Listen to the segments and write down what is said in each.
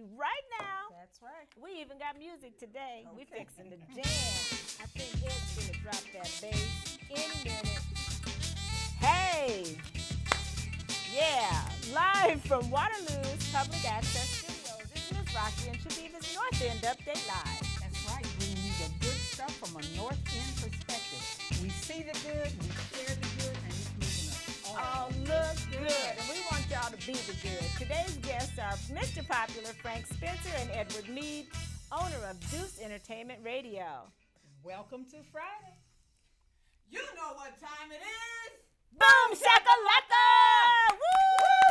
right now. That's right. We even got music today. We Okay. fixing to jam. I think Ed's gonna drop that bass any minute. Hey, yeah, live from Waterloo's Public Access Studios. This is Rocki and Chaveevah's North End Update Live. That's right. Bringing you the good stuff from a North End perspective. We see the good, we share the good, and it's moving us All look good, and we want y'all to be the good. Today's guests are Mrpopular Spencer and Edward Mead, owner of Deuce Entertainment Radio. Welcome to Friday. You know what time it is. Boom shakalaka! Woo!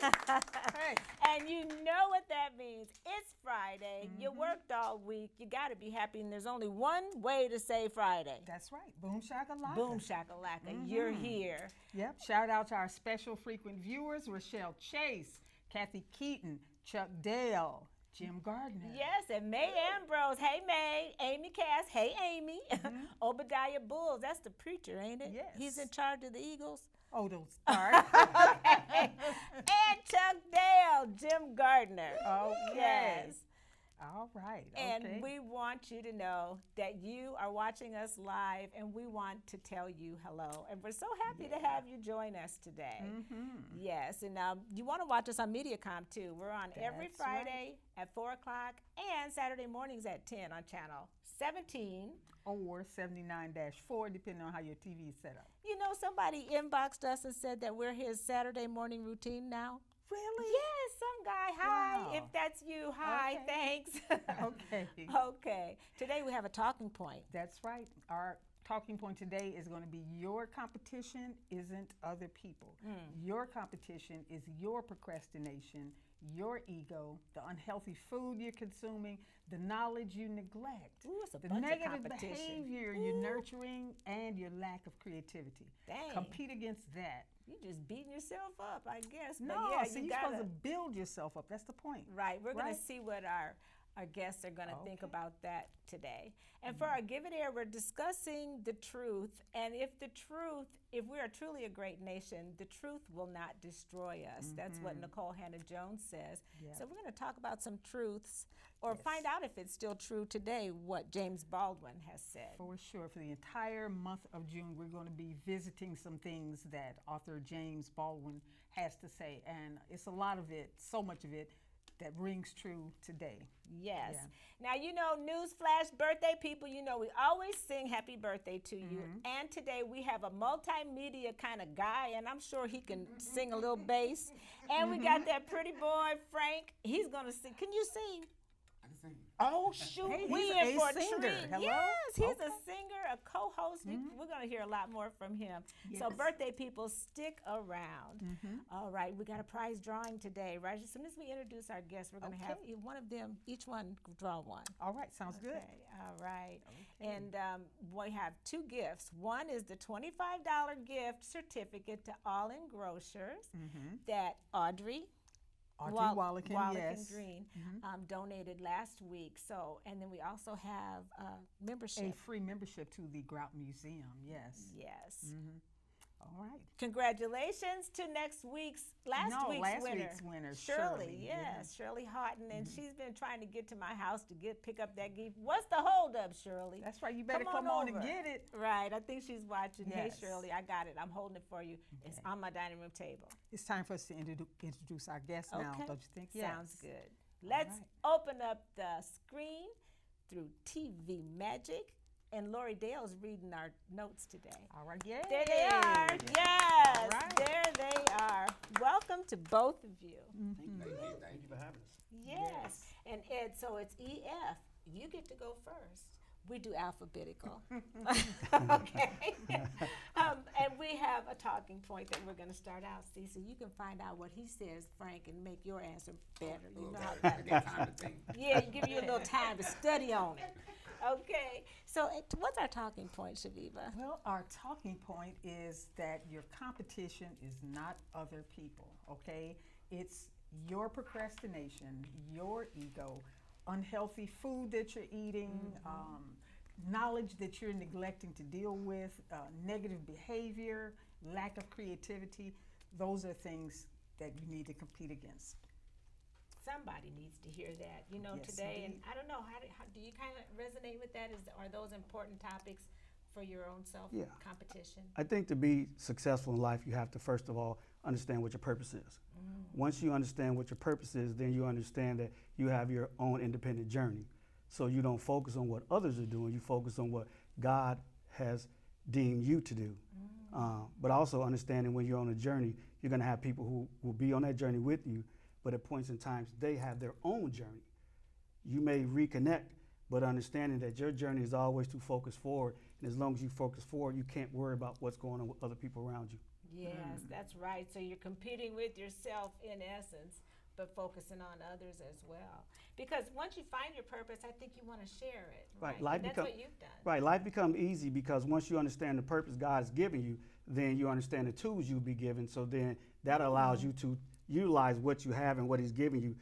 Hey. And you know what that means. It's Friday. You worked all week. You got to be happy. And there's only one way to say Friday. That's right. Boom shakalaka. Boom shakalaka. You're here. Yep. Shout out to our special frequent viewers, Rochelle Chase, Kathy Keaton, Chuck Dale, Jim Gardner. Yes, and May Ambrose. Hey, May. Amy Cass. Hey, Amy. Obadiah Bulls. That's the preacher, ain't it? Yes. He's in charge of the Eagles. Oh, those start. And Chuck Dale. Jim Gardner. Okay. Yes. All right. And okay. we want you to know that you are watching us live, and we want to tell you hello. And we're so happy to have you join us today. Yes, and you want to watch us on MediaCom too. We're on every That's Friday at 4 o'clock and Saturday mornings at 10 on channel 17. Or 79-4, depending on how your TV is set up. You know, somebody inboxed us and said that we're his Saturday morning routine now. Really? Yes, some guy. Hi, Wow. if that's you. Hi, Okay. thanks. Okay. Okay. Today we have a talking point. That's right. Our talking point today is going to be your competition isn't other people. Your competition is your procrastination, your ego, the unhealthy food you're consuming, the knowledge you neglect, Ooh, it's a the bunch of negative competition. behavior you're nurturing, and your lack of creativity. Dang. Compete against that. You just beating yourself up, I guess. But No, yeah, see, you you're gotta. supposed to build yourself up. That's the point. Right, we're going Right. to see what our guests are going to think Okay. about that today. And for our Give It Air, we're discussing the truth. And if we are truly a great nation, the truth will not destroy us. That's what Nicole Hannah-Jones says. Yes. So we're going to talk about some truths or find out if it's still true today, what James Baldwin has said. For sure. For the entire month of June, we're going to be visiting some things that author James Baldwin has to say. And it's a lot of it, so much of it, that rings true today. Yes. Yeah. Now, you know, newsflash, birthday people, you know, we always sing happy birthday to you. And today we have a multimedia kind of guy, and I'm sure he can sing a little bass. And we got that pretty boy, Frank. He's going to sing. Can you sing? I can sing. Oh, shoot. Hey, we he's in a for a singer. treat. Hello? Yes, he's Okay. a singer, a co-host. We're going to hear a lot more from him. So Yes. birthday people, stick around. All right, we got a prize drawing today, right? As soon as we introduce our guests, we're going to have Okay. one of them, each one draw one. All right, sounds good. Okay, all right. And we have two gifts. One is the $25 gift certificate to All In Grocers that Audrey Wallakin, yes. Green donated last week. So, and then we also have A membership. free membership to the Grout Museum, yes. Yes. All right. Congratulations to last week's last winner. week's winner, Shirley. Shirley, Yes, Shirley Houghton, and she's been trying to get to my house to pick up that gift. What's the holdup, Shirley? That's right. You better Come come on on and over. get it. Right, I think she's watching. Yes. Hey, Shirley, I got it. I'm holding it for you. It's on my dining room table. It's time for us to introduce our guests now, Okay. don't you think? Sounds Yes. good. Let's right. open up the screen through TV Magic. And Lori Dale's reading our notes today. All right, yay. There they are. Yes, All right. there they are. Welcome to both of you. Thank you for having us. Yes. And Ed, so it's EF. You get to go first. We do alphabetical. Okay. And we have a talking point that we're going to start out, see, so you can find out what he says, Frank, and make your answer better. You know how I that got time to think. Yeah, give you a little time to study on it. Okay. So what's our talking point, Chaveevah? Well, our talking point is that your competition is not other people, okay? It's your procrastination, your ego, unhealthy food that you're eating, knowledge that you're neglecting to deal with, negative behavior, lack of creativity. Those are things that you need to compete against. somebody needs to hear that, you know, Yes, today. indeed. And I don't know, how do you kind of resonate with that? Are those important topics for your own self Yeah. competition? I think to be successful in life, you have to first of all understand what your purpose is. Once you understand what your purpose is, then you understand that you have your own independent journey. So you don't focus on what others are doing, you focus on what God has deemed you to do. But also understanding when you're on a journey, you're going to have people who will be on that journey with you, but at points in times, they have their own journey. You may reconnect, but understanding that your journey is always to focus forward. And as long as you focus forward, you can't worry about what's going on with other people around you. Yes, that's right. So you're competing with yourself in essence, but focusing on others as well. Because once you find your purpose, I think you want to share it. Right, Right. life And that's become- what you've done. Right, life becomes easy because once you understand the purpose God has given you, then you understand the tools you'll be given. So then that allows you to utilize what you have and what He's given you,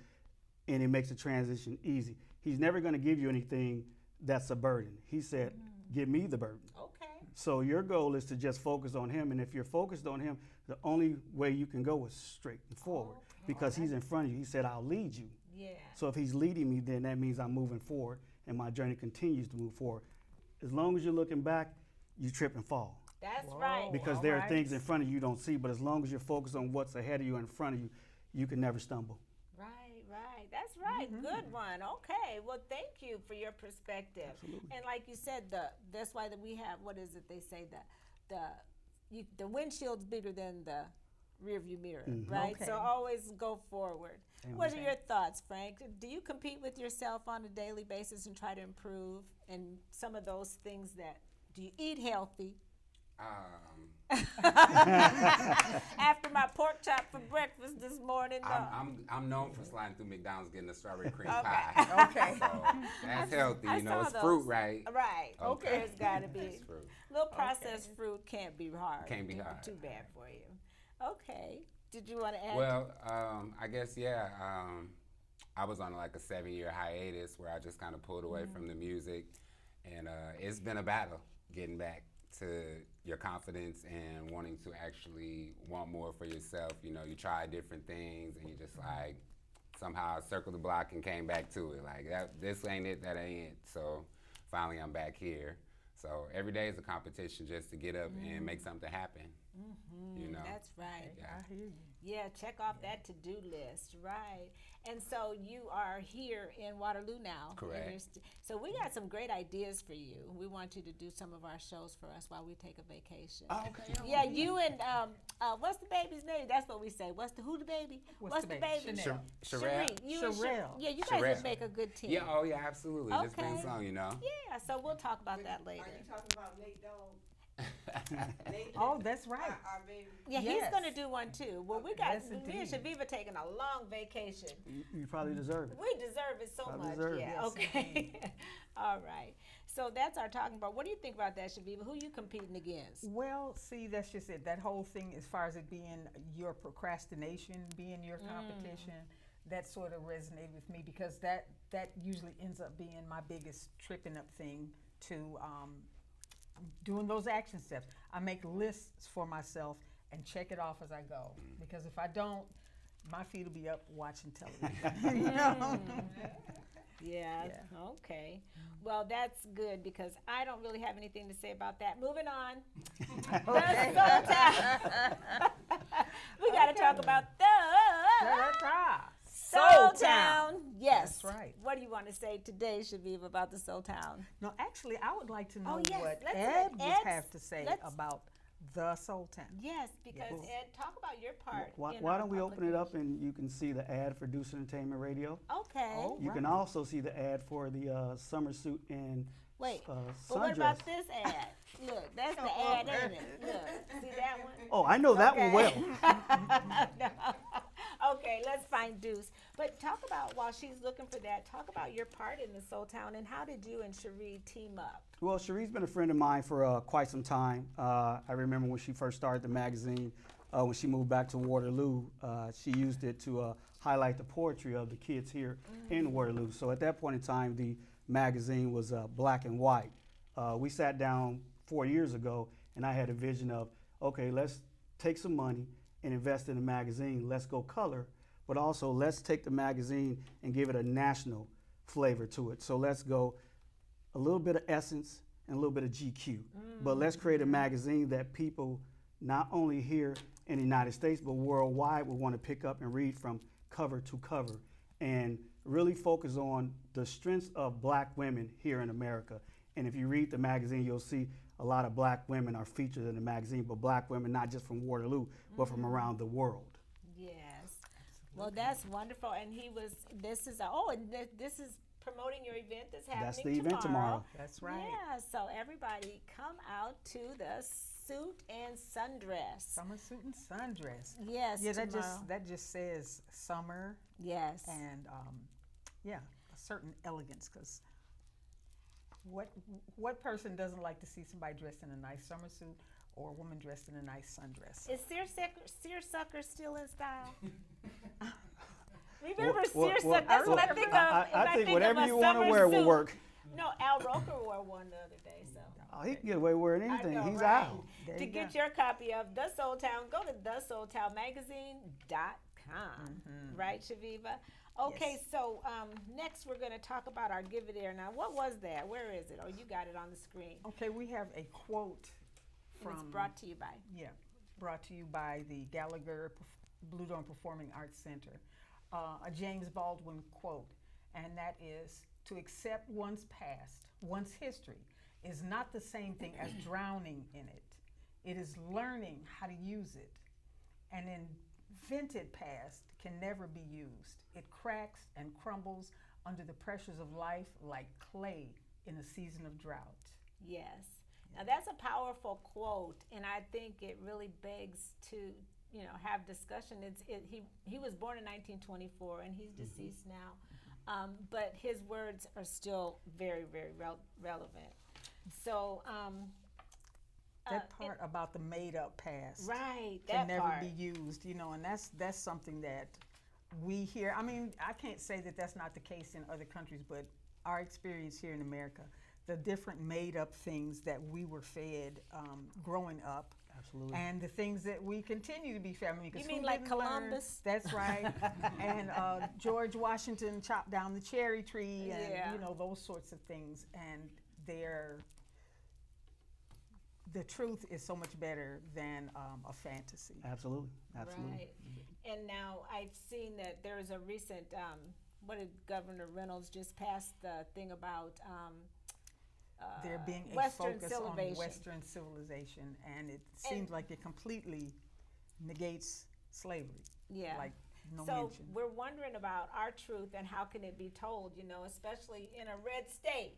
and it makes the transition easy. He's never going to give you anything that's a burden. He said, "Give me the burden." Okay. So your goal is to just focus on Him, and if you're focused on Him, the only way you can go is straight and forward because He's in front of you. He said, "I'll lead you." Yeah. So if He's leading me, then that means I'm moving forward, and my journey continues to move forward. As long as you're looking back, you trip and fall That's Whoa. right. because there are things in front of you don't see. But as long as you're focused on what's ahead of you and in front of you, you can never stumble. Right, right. That's right. Good one. Okay. Well, thank you for your perspective. Absolutely. And like you said, that's why that we have, what is it they say, the windshield's bigger than the rear view mirror, right? Okay. So always go forward. Amen. What are your thoughts, Frank? Do you compete with yourself on a daily basis and try to improve? And some of those things do you eat healthy? After my pork chop for breakfast this morning, I'm known for sliding through McDonald's getting a strawberry cream Okay. pie. Okay. So that's healthy, I you know. saw It's those. fruit, right? Right. Okay. There's got to be. It's fruit. Little processed fruit can't be hard. Can't be hard. Too bad for you. Okay. Did you want to add? Well, I guess I was on like a 7-year hiatus where I just kind of pulled away from the music, and it's been a battle getting back to your confidence and wanting to actually want more for yourself. You know, you try different things and you just like somehow circled the block and came back to it. Like this ain't it, that ain't it. So finally I'm back here. So every day is a competition just to get up and make something happen. You know. That's right. Yeah. I hear you. Yeah, check off that to-do list, right? And so you are here in Waterloo now. Correct. and so we got some great ideas for you. We want you to do some of our shows for us while we take a vacation. Oh, okay. Yeah, you and what's the baby's name? That's what we say. Who the baby? What's the baby? Chanel. Sherelle. You and Sherelle. Yeah, you guys Sherelle. would make a good team. Yeah, oh yeah, absolutely. Just Okay. been song, you know. Yeah, so we'll talk about that later. Are you talking about Nate Dogg? Nate, Oh, that's right. our baby. Yeah, he's Yes. going to do one too. Well, we got Yes, me and indeed. Chaveevah taking a long vacation. You probably deserve it. We deserve it so Probably much. deserve it. Yeah. Yes, Okay. All right. So that's our talking about. What do you think about that, Chaveevah? Who are you competing against? Well, see, that's just it. That whole thing, as far as it being your procrastination, being your competition, that sort of resonated with me because that usually ends up being my biggest tripping up thing to doing those action steps. I make lists for myself and check it off as I go because if I don't, my feet will be up watching television. You know? Yeah. Okay. Well, that's good because I don't really have anything to say about that. Moving on. Okay. The Soul Town. We got to talk about the Soul Town. Yes. That's right. What do you want to say today, Chaveevah, about the Soul Town? No, actually, I would like to know yes, what let's Ed let would Ed- have to say let's- about the Soul Town. Yes, because Yes. Ed, talk about your part. Why, in why our don't we open it up publication. and you can see the ad for Deuce Entertainment Radio? Okay. Oh. You can Right. also see the ad for the summer suit and Wait, but sundress. what about this ad? Look, that's the ad, ain't it? Look, see that one? Oh, I know that one well. No. Okay, let's find Deuce. But talk about, while she's looking for that, talk about your part in the Soul Town and how did you and Cherie team up? Well, Cherie's been a friend of mine for quite some time. I remember when she first started the magazine, when she moved back to Waterloo, she used it to highlight the poetry of the kids here in Waterloo. So at that point in time, the magazine was black and white. We sat down 4 years ago, and I had a vision of, okay, let's take some money and invest in a magazine. Let's go color, but also let's take the magazine and give it a national flavor to it. So let's go a little bit of Essence and a little bit of GQ. But let's create a magazine that people not only here in the United States, but worldwide will want to pick up and read from cover to cover, and really focus on the strengths of black women here in America. And if you read the magazine, you'll see a lot of black women are featured in the magazine, but black women not just from Waterloo, but from around the world. Yes. Well, that's wonderful. And this is promoting your event that's happening That's the event tomorrow. That's right. Yeah, so everybody come out to the suit and sundress. Summer suit and sundress. Yes, Yeah, tomorrow. that just says summer Yes. and yeah, a certain elegance. Because what person doesn't like to see somebody dressed in a nice summer suit or a woman dressed in a nice sundress? Is seersucker still in style? Remember Well, seersucker? That's what I think of. I think whatever of a you want to summer wear will suit. work. No, Al Roker wore one the other day, so. Oh, he can get away wearing anything. I know, He's right? out. There To you get go. your copy of The Soul Town, go to thesoultownmagazine.com. Right, Chaveevah? Okay, Yes. so next we're going to talk about our Give It Air. Now, what was that? Where is it? Oh, you got it on the screen. Okay, we have a quote And it's from brought to you by. brought to you by the Gallagher Blue Dome Performing Arts Center. A James Baldwin quote, and that is, "To accept one's past, one's history, is not the same thing as drowning in it. It is learning how to use it. An invented past can never be used. It cracks and crumbles under the pressures of life like clay in a season of drought." Yes. Now, that's a powerful quote, and I think it really begs to have discussion. He was born in 1924, and he's deceased now, but his words are still very, very relevant. So That part about the made-up past right, can that never part. be used, and that's something that we hear. I mean, I can't say that that's not the case in other countries, but our experience here in America, the different made-up things that we were fed growing up. Absolutely. And the things that we continue to be fed. I mean, 'cause You mean who like didn't learn? Columbus? That's right. And George Washington chopped down the cherry tree, and Yeah. those sorts of things. And the truth is so much better than a fantasy. Absolutely. Absolutely. Right. And now I've seen that there is a recent, what did Governor Reynolds just passed the thing about There being a Western focus civilization. on Western civilization, and it seems like it completely negates slavery. Yeah. Like no So mention. we're wondering about our truth and how can it be told, especially in a red state.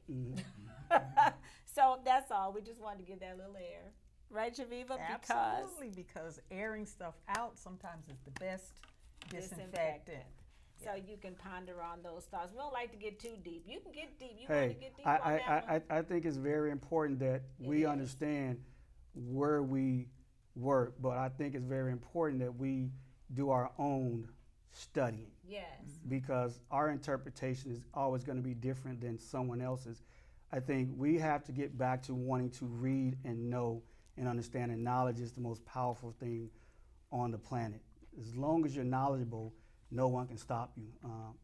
So that's all. We just wanted to give that little air. Right, Chaveevah? Absolutely, because airing stuff out sometimes is the best disinfectant. So you can ponder on those thoughts. We don't like to get too deep. You can get deep. You want to Hey, get deep on that one? I think it's very important that we is. understand where we work, but I think it's very important that we do our own studying, Yes. because our interpretation is always going to be different than someone else's. I think we have to get back to wanting to read and know and understand, and knowledge is the most powerful thing on the planet. As long as you're knowledgeable, no one can stop you.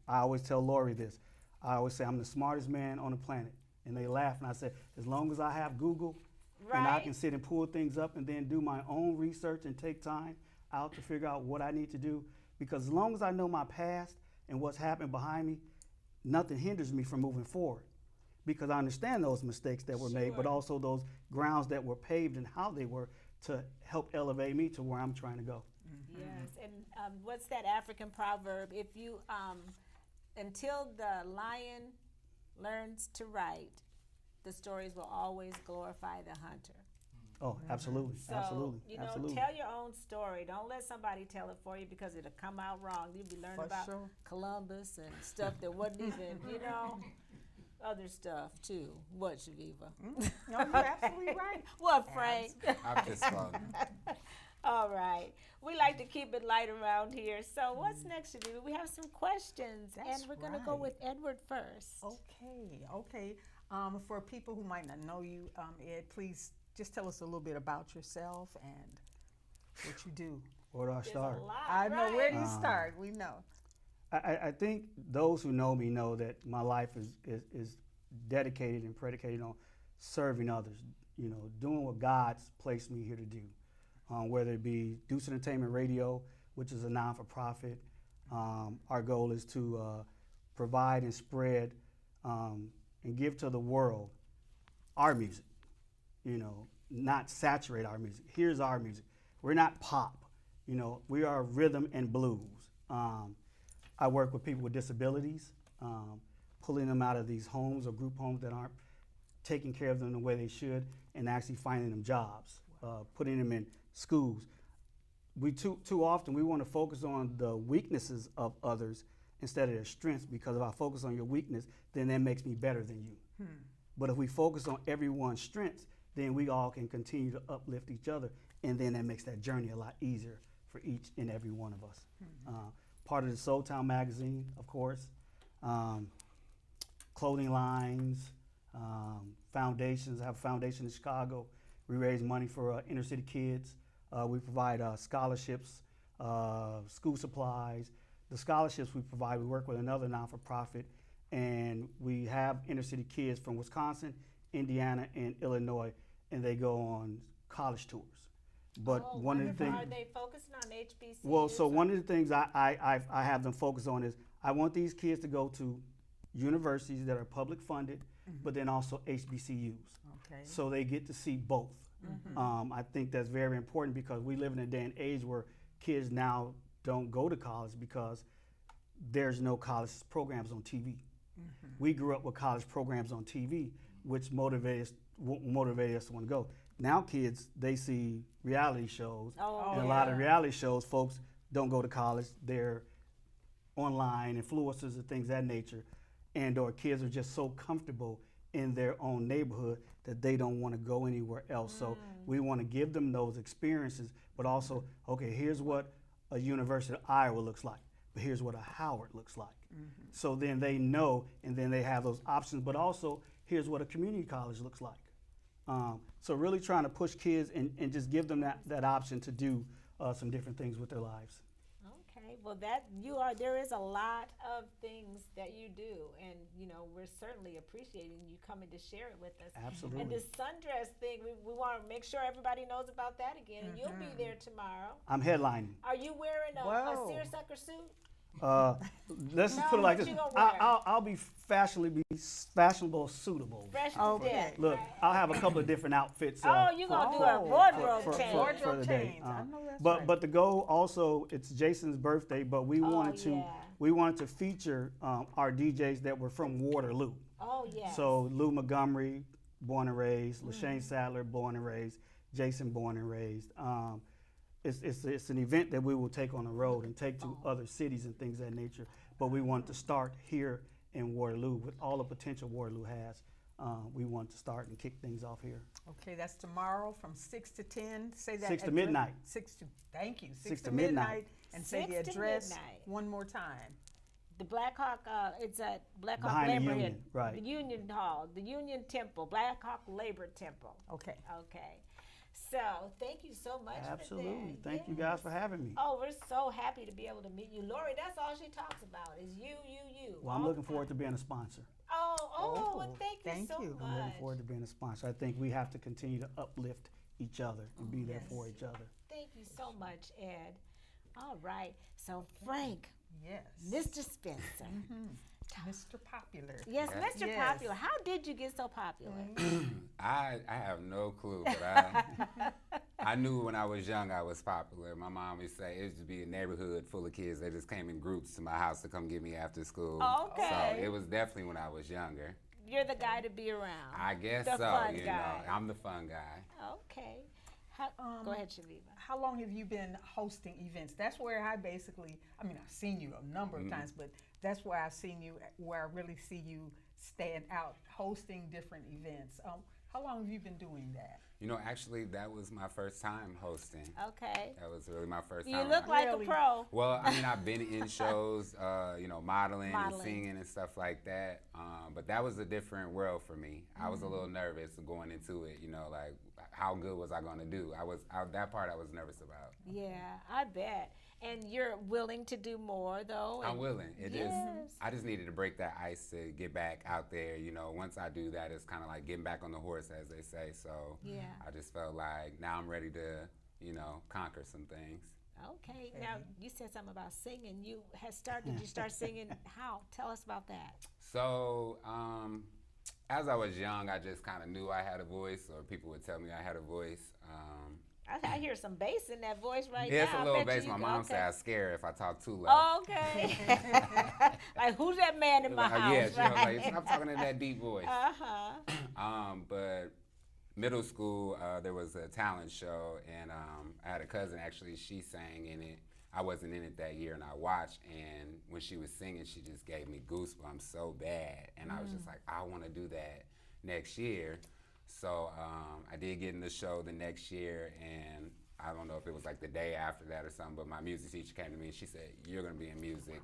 I always tell Lori this. I always say I'm the smartest man on the planet, and they laugh, and I say, as long as I have Google, and I Right. can sit and pull things up and then do my own research and take time out to figure out what I need to do, because as long as I know my past and what's happened behind me, nothing hinders me from moving forward, because I understand those mistakes that were made, but Sure. also those grounds that were paved and how they were to help elevate me to where I'm trying to go. Yes, and what's that African proverb? If you, until the lion learns to write, the stories will always glorify the hunter. Oh, absolutely, So, absolutely, absolutely. tell your own story. Don't let somebody tell it for you, because it'll come out wrong. You'll be learning For about sure. Columbus and stuff that wasn't even, other stuff too. What, Chaveevah? No, you're absolutely right. What, Frank? I'm just floating. All right. We like to keep it light around here. So what's next, Chaveevah? We have some questions, That's and we're going to go right. with Edward first. Okay. For people who might not know you, Ed, please just tell us a little bit about yourself and what you do. Where do I There's start? a lot, I know, where do you right? start? We know. I think those who know me know that my life is dedicated and predicated on serving others, doing what God's placed me here to do, whether it be Deuce Entertainment Radio, which is a non-for-profit. Our goal is to provide and spread and give to the world our music, not saturate our music. Here's our music. We're not pop, we are rhythm and blues. I work with people with disabilities, pulling them out of these homes or group homes that aren't taking care of them the way they should, and actually finding them jobs, putting them in schools. We too often we want to focus on the weaknesses of others instead of their strengths, because if I focus on your weakness, then that makes me better than you. But if we focus on everyone's strengths, then we all can continue to uplift each other, and then that makes that journey a lot easier for each and every one of us. Part of the Soul Town magazine, of course, clothing lines, foundations. I have a foundation in Chicago. We raise money for inner city kids. We provide scholarships, school supplies. The scholarships we provide, we work with another non-for-profit, and we have inner city kids from Wisconsin, Indiana, and Illinois, and they go on college tours. But one of the things, are they focusing on HBCUs? well, so one of the things I have them focus on is I want these kids to go to universities that are public funded, but then also HBCUs. Okay. So they get to see both. I think that's very important, because we live in a day and age where kids now don't go to college because there's no college programs on TV. We grew up with college programs on TV, which motivated us to want to go. Now kids, they see reality shows, and a lot of reality shows, folks don't go to college. They're online influencers and things of that nature, and or kids are just so comfortable in their own neighborhood that they don't want to go anywhere else. So we want to give them those experiences, but also, okay, here's what a University of Iowa looks like, but here's what a Howard looks like. So then they know, and then they have those options, but also here's what a community college looks like. So really trying to push kids and just give them that option to do some different things with their lives. Okay, well there is a lot of things that you do, and we're certainly appreciating you coming to share it with us. Absolutely. And this sundress thing, we want to make sure everybody knows about that again, and you'll be there tomorrow. I'm headlining. Are you wearing a Whoa. seersucker suit? Let's just No, put it like what this. you gonna wear? I'll be fashionable, suitable. Fresh to Okay. death. Look, I'll have a couple of different outfits. Oh, you gonna do a Oh, wardrobe for- change? for- Wardrobe the day. change. I know that's But right. but the goal also, it's Jason's birthday, but we wanted to feature our DJs that were from Waterloo. Oh, yes. So Lou Montgomery, born and raised, LaShane Sadler, born and raised, Jason, born and raised. It's an event that we will take on the road and take to other cities and things of that nature. But we want to start here in Waterloo with all the potential Waterloo has. We want to start and kick things off here. Okay, that's tomorrow from 6 to 10. Say that 6 to address- midnight. Thank you. 6 to to midnight. midnight. And say the 6 to address midnight. one more time. The Black Hawk, it's at Black Hawk Behind the Labor Union, Head, right. the Union Hall, the Union Temple, Black Hawk Labor Temple. Okay. Okay. So thank you so much Absolutely. for that. Thank you guys for having me. Oh, we're so happy to be able to meet you. Lori, that's all she talks about is you. Well, I'm looking forward to being a sponsor. Oh, well, thank you thank so you. much. I'm looking forward to being a sponsor. I think we have to continue to uplift each other and be there for each other. Thank you so much, Ed. All right. So, Frank, Yes. Mr. Spencer. Mr. Popular. Yes, Yes. Mr. Yes. Popular. How did you get so popular? I have no clue, but I knew when I was young I was popular. My mom would say it used to be a neighborhood full of kids. They just came in groups to my house to come get me after school. Okay. So it was definitely when I was younger. You're the guy to be around. I guess The so. fun You guy. know, I'm the fun guy. Okay. Go ahead, Chaveevah. How long have you been hosting events? That's where I've seen you a number of times, but that's where I've seen you, where I really see you stand out, hosting different events. How long have you been doing that? You know, actually, that was my first time hosting. Okay. That was really my first You time. look like Really? a pro. Well, I mean, I've been in shows, modeling and Modeling. singing and stuff like that. But that was a different world for me. I was a little nervous going into it, like how good was I going to do? That part I was nervous about. Yeah, I bet. And you're willing to do more, though? I'm willing. Yes. I just needed to break that ice to get back out there. You know, once I do that, it's kind of like getting back on the horse, as they say. So Yeah. I just felt like now I'm ready to, you know, conquer some things. Okay. Now, you said something about singing. Did you start singing? How? Tell us about that. So, as I was young, I just kind of knew I had a voice, or people would tell me I had a voice. I hear some bass in that voice right Yeah, now. it's a I little bet bass. you My can- mom okay. said I scare her if I talk too loud. Okay. Like, who's that man in my house? Yeah, she was right? like, stop talking in that deep voice. Uh-huh. But middle school, there was a talent show, and I had a cousin, actually, she sang in it. I wasn't in it that year, and I watched, and when she was singing, she just gave me goosebumps so bad, and I was just like, I want to do that next year. So I did get in the show the next year, and I don't know if it was like the day after that or something, but my music teacher came to me and she said, you're going to be in music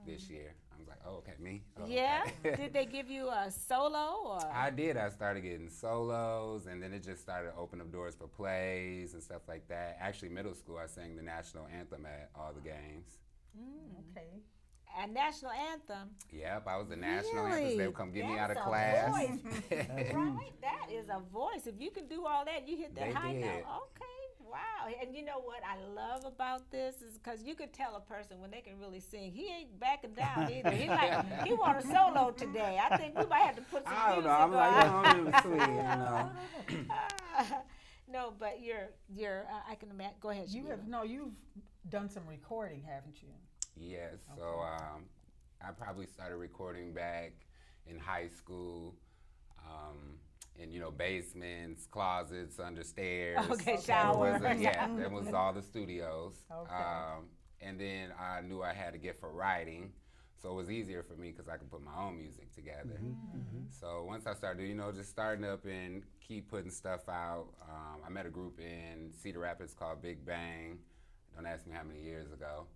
this year. I was like, oh, okay, me? Oh, Yeah? okay. Did they give you a solo? Or? I did. I started getting solos, and then it just started to open up doors for plays and stuff like that. Actually, middle school, I sang the national anthem at all the games. Okay. A national anthem. Yep, I was the national anthem. Really? They would come get me out of That's a class. voice. Right? That is a voice. If you can do all that, you hit that They high did. note. Okay. Wow. And you know what I love about this is because you could tell a person when they can really sing, he ain't backing down either. He's like, he want a solo today. I think we might have to put some I don't music know. I'm like, on. I'm really sweet, you know. No, but you're I can imagine. Go ahead. You've Chaveevah. done some recording, haven't you? Yes, so I probably started recording back in high school, in, you know, basements, closets, under stairs. Okay, That shower. was, that was all the studios. Okay. And then I knew I had a gift for writing, so it was easier for me because I could put my own music together. So once I started, you know, just starting up and keep putting stuff out, I met a group in Cedar Rapids called Big Bang. Don't ask me how many years ago.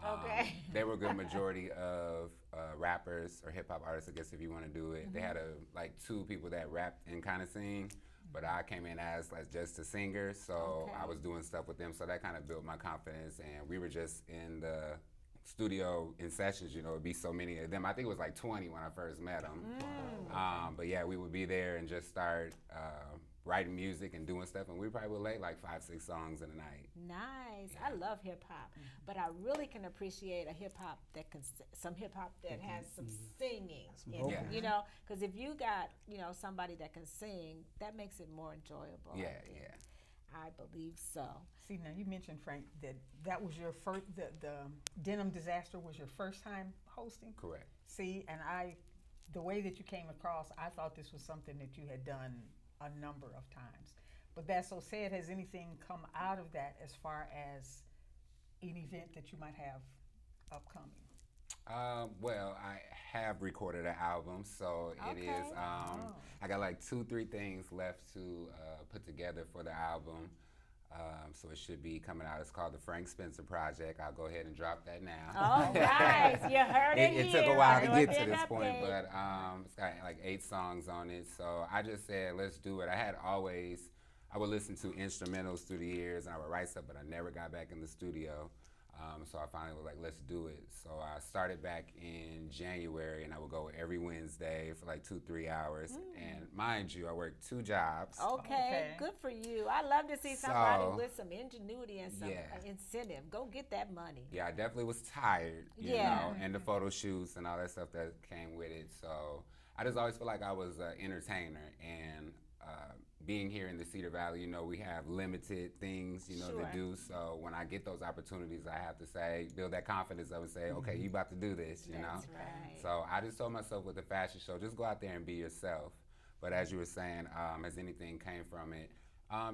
Okay. They were a good majority of rappers or hip hop artists, I guess, if you want to do it. They had like two people that rap and kind of sing, but I came in as like just a singer, so Okay. I was doing stuff with them, so that kind of built my confidence. And we were just in the studio in sessions, you know, it'd be so many of them. I think it was like 20 when I first met them. But yeah, we would be there and just start writing music and doing stuff, and we probably would lay like 5-6 songs in a night. Nice. I love hip hop, but I really can appreciate a hip hop that some hip hop that has some singing. Some in it, vocals. you know, because if you got somebody that can sing, that makes it more enjoyable. Yeah, I think. yeah. I believe so. See, now you mentioned, Frank, that was your first, the Denim Disaster was your first time hosting? Correct. See, and the way that you came across, I thought this was something that you had done a number of times. But that so said, has anything come out of that as far as an event that you might have upcoming? Well, I have recorded an album, so it Okay. is. I got like 2-3 things left to put together for the album. So it should be coming out. It's called the Frank Spencer Project. I'll go ahead and drop that now. Oh, nice. You heard it It here. took a while to North get to End this point, Update. but it's got like 8 songs on it. So I just said, let's do it. I would listen to instrumentals through the years, and I would write stuff, but I never got back in the studio. So I finally was like, let's do it. So I started back in January, and I would go every Wednesday for like 2-3 hours. And mind you, I worked 2 jobs. Okay, good for you. I love to see somebody So, with some ingenuity and some yeah. incentive. Go get that money. Yeah, I definitely was tired, you Yeah. know, and the photo shoots and all that stuff that came with it. So I just always feel like I was an entertainer, and being here in the Cedar Valley, you know, we have limited things, you know, Sure. to do. So when I get those opportunities, I have to say, build that confidence up and say, okay, you about to do this, you That's know. right. So I just told myself with the fashion show, just go out there and be yourself. But as you were saying, has anything came from it?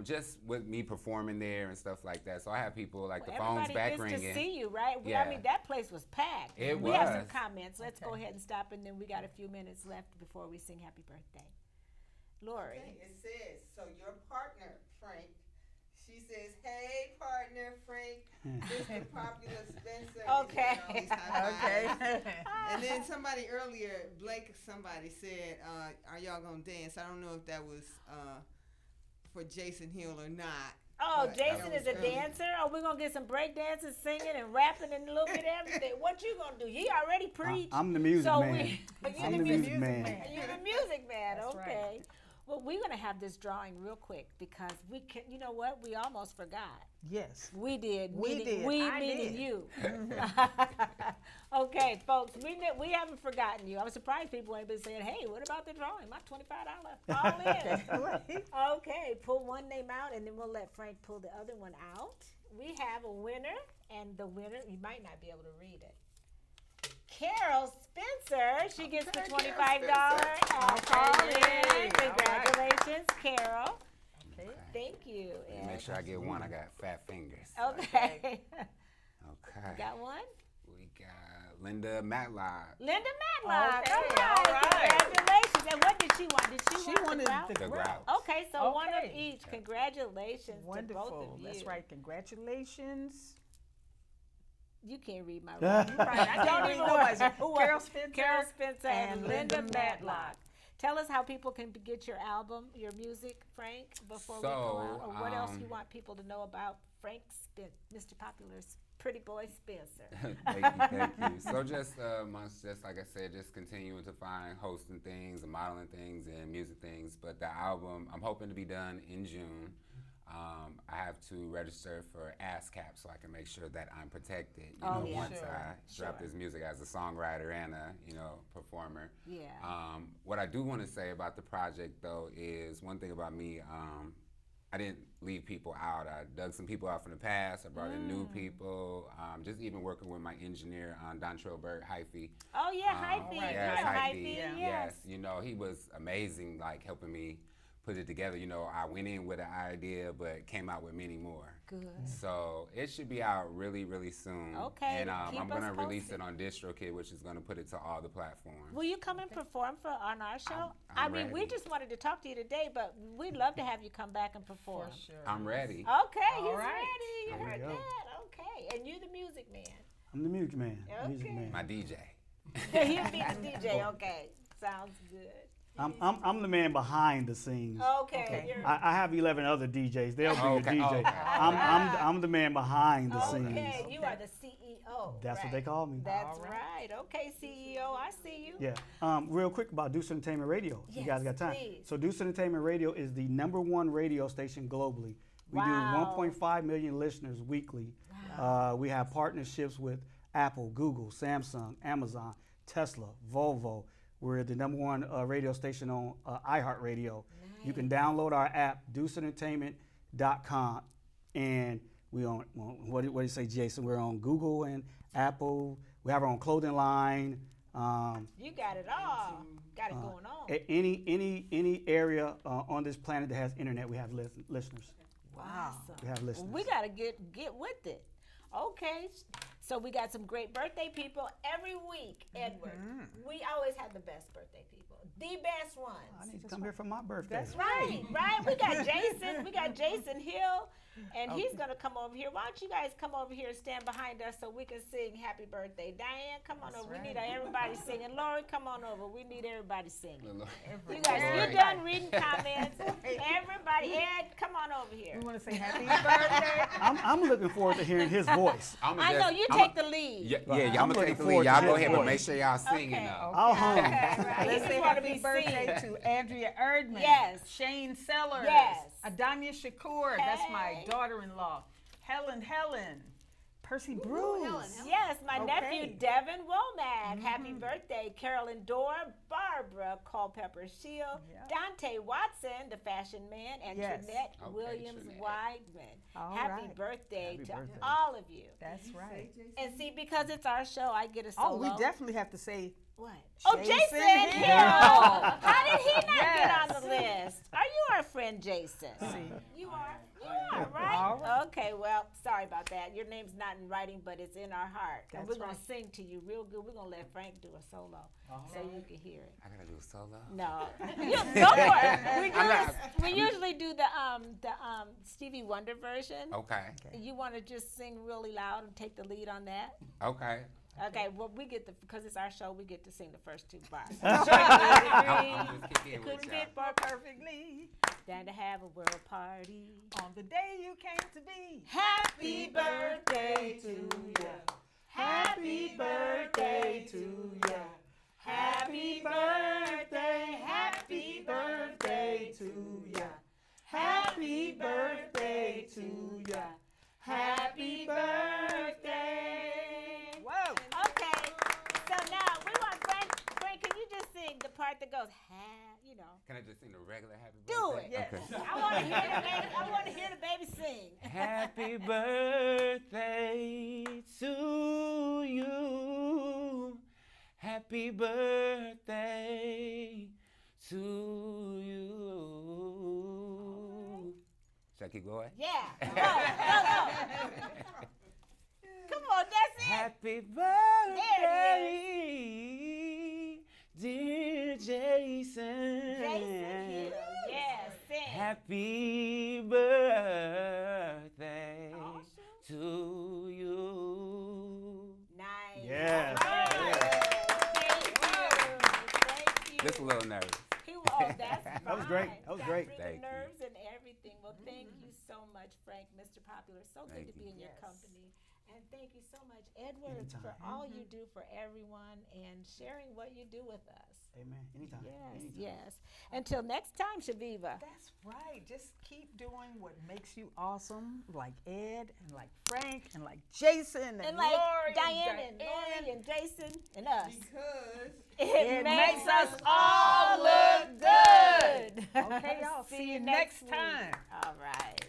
Just with me performing there and stuff like that. So I have people like the phone's back Everybody ringing. gets to see you, right? Yeah. I mean, that place was packed. It we have some was. comments. Let's go Okay. ahead and stop, and then we got a few minutes left before we sing happy birthday. Lori. Okay, it says, so your partner, Frank, she says, hey, partner, Frank, Mrpopular Spencer. Okay. And you know, all these high fives. Okay. And then somebody earlier, Blake, somebody said, are y'all gonna dance? I don't know if that was for Jason Hill or not. Oh, But Jason that is a was early. dancer. Oh, we're gonna get some break dancing, singing, and rapping, and a little bit of everything. What you gonna do? He already preached. I'm the music so man. you I'm the the music music man. You're the music man. That's Okay. right. Well, we're gonna have this drawing real quick because we can. You know what? We almost forgot. Yes. We did. We meaning, did. We I meaning did. you. Okay, folks. We haven't forgotten you. I was surprised people ain't been saying, "Hey, what about the drawing? My $25 all in." Okay, pull one name out, and then we'll let Frank pull the other one out. We have a winner, and the winner, you might not be able to read it. Carol Spencer, she gets the $25. Call in. Congratulations, Carol. Okay. Thank you. Let me make sure I get one. I got fat fingers. Okay. Okay. Got one? We got Linda Matlock. Linda Matlock. Okay, All right. all right. Congratulations. And what did she want? Did she, She want wanted the grout? the The grout. grout. Okay, so one of Okay. each. Congratulations to both Wonderful. of you. That's right. Congratulations. You can't read my writing. Right. I Don't can't read even nobody's. worry. Carol Spencer. Carol Spencer and and Linda Linda Matlock. Matlock. Tell us how people can get your album, your music, Frank, before we go out. Or what else you want people to know about Frank Mr. Popular's Pretty Boy Spencer. Thank you. So just like I said, just continuing to find hosting things and modeling things and music things. But the album, I'm hoping to be done in June. I have to register for ASCAP so I can make sure that I'm protected. Oh, yeah. Once Sure, I drop this music as a songwriter and a performer. Yeah. What I do want to say about the project though is one thing about me. I didn't leave people out. I dug some people out from the past. I brought in new people. Just even working with my engineer, Dontrell Bird Hyphy. Oh, yeah, Hyphy. right. Yes, Yeah, Hyphy. Hyphy. Yeah. Yes. Yes, he was amazing, like helping me put it together. I went in with an idea, but came out with many more. Good. So it should be out really, really soon. Okay, And keep I'm us gonna release posted. it on DistroKid, which is gonna put it to all the platforms. Will you come and perform on our show? I'm I mean, we ready. just wanted to talk to you today, but we'd love to have you come back and perform. For sure. I'm ready. Okay, All he's right. ready. You There heard we go. that? Okay, and you the music man. I'm the music man. Music Okay. man. My DJ. He'll be the DJ. Okay, sounds good. I'm the man behind the scenes. Okay, Okay. you're I have 11 other DJs. They'll be Okay, your DJ. okay. I'm the man behind the scenes. okay. You are the CEO. That's what right. they call me. That's All right. Okay, CEO, I see you. Yeah. Real quick about Deuce Entertainment Radio. If you guys Yes, got time. please. So Deuce Entertainment Radio is the #1 radio station globally. We Wow. do 1.5 million listeners weekly. We have partnerships with Apple, Google, Samsung, Amazon, Tesla, Volvo. We're the #1 radio station on iHeartRadio. You can download our app, deuceentertainment.com, and we on what do you say, Jason? We're on Google and Apple. We have our own clothing line. You got it all. Got it going on. Any area on this planet that has internet, we have listeners. Wow. We have listeners. We got to get with it. Okay. So we got some great birthday people every week, Edward. We always have the best birthday people. The best ones. I need to come here for my birthday. That's Right. We got Jason. We got Jason Hill, and he's gonna come over here. Why don't you guys come over here and stand behind us so we can sing "Happy Birthday"? Diane, come on over. We need everybody singing. Lori, come on over. We need everybody singing. You guys, you're done reading comments. Everybody, Ed, come on over here. We want to say happy birthday. I'm looking forward to hearing his voice. I know you take the lead. Yeah, Right. y'all I'm gonna looking take the forward lead. Y'all to go his ahead, but voice. make sure y'all singing Okay. though. I'll hum. Okay, right. He Let's just say wanna happy be birthday seen. to Andrea Erdman. Yes. Shane Sellers. Yes. Adanya Shakur. That's my Hey. daughter-in-law. Helen. Percy Bruce. Yes, my Okay. nephew Devin Womack. Happy birthday. Carolyn Dorr, Barbara Culpepper Shield, Yeah. Dante Watson, the fashion man, and Yes. Jeanette Okay, Williams Jeanette. Weidman. All Happy right. birthday Happy to birthday. all of you. That's right. And see, because it's our show, I get a solo. Oh, we definitely have to say What? Oh, Jason Jason Hill. Hill. How did he not get Yes. on the list? Are you our friend, Jason? See. You are. You are, right? All right. Okay, well, sorry about that. Your name's not in writing, but it's in our heart. And That's we're going right. to sing to you real good. We're going to let Frank do a solo so you can hear it. I gotta do a solo. No. You go for it. not- We usually do the Stevie Wonder version. Okay. You want to just sing really loud and take the lead on that? Okay. Okay, well, we get because it's our show, we get to sing the first two bars. I'm just kicking It with couldn't y'all. fit more Perfectly than to have a world party. on the day you came to be. Happy birthday to ya. Happy birthday to ya. Happy birthday, happy birthday to ya. Happy birthday to ya. Happy birthday. Whoa. Okay, so now we want Frank. Frank, can you just sing the part that goes, you know? Can I just sing the regular happy Do birthday? it. Yes. Okay. I want to hear the baby. I want to hear the baby sing. Happy birthday to you. Happy birthday to you. Should I keep going? Yeah. Go. Come on, that's it. Happy birthday, dear Jason. Jason Hill. Yeah, sing. Happy birthday to you. Nice. Yeah. All right. Thank you. Thank you. Just a little nervous. That's That was great. fine. That was Got great. rid of Thank you. nerves and everything. Well, thank you so much, Frank, Mr. Popular. So good Thank to be you. in your Yes. company. And thank you so much, Edward, Anytime. for all you do for everyone and sharing what you do with us. Amen. Anytime. Yes, Anytime. yes. Until next time, Chaveevah. That's right. Just keep doing what makes you awesome, like Ed and like Frank and like Jason And like Lori Diane and Lori and Jason and us. Because It makes makes us us all look good. Okay, y'all. See you next time. All right.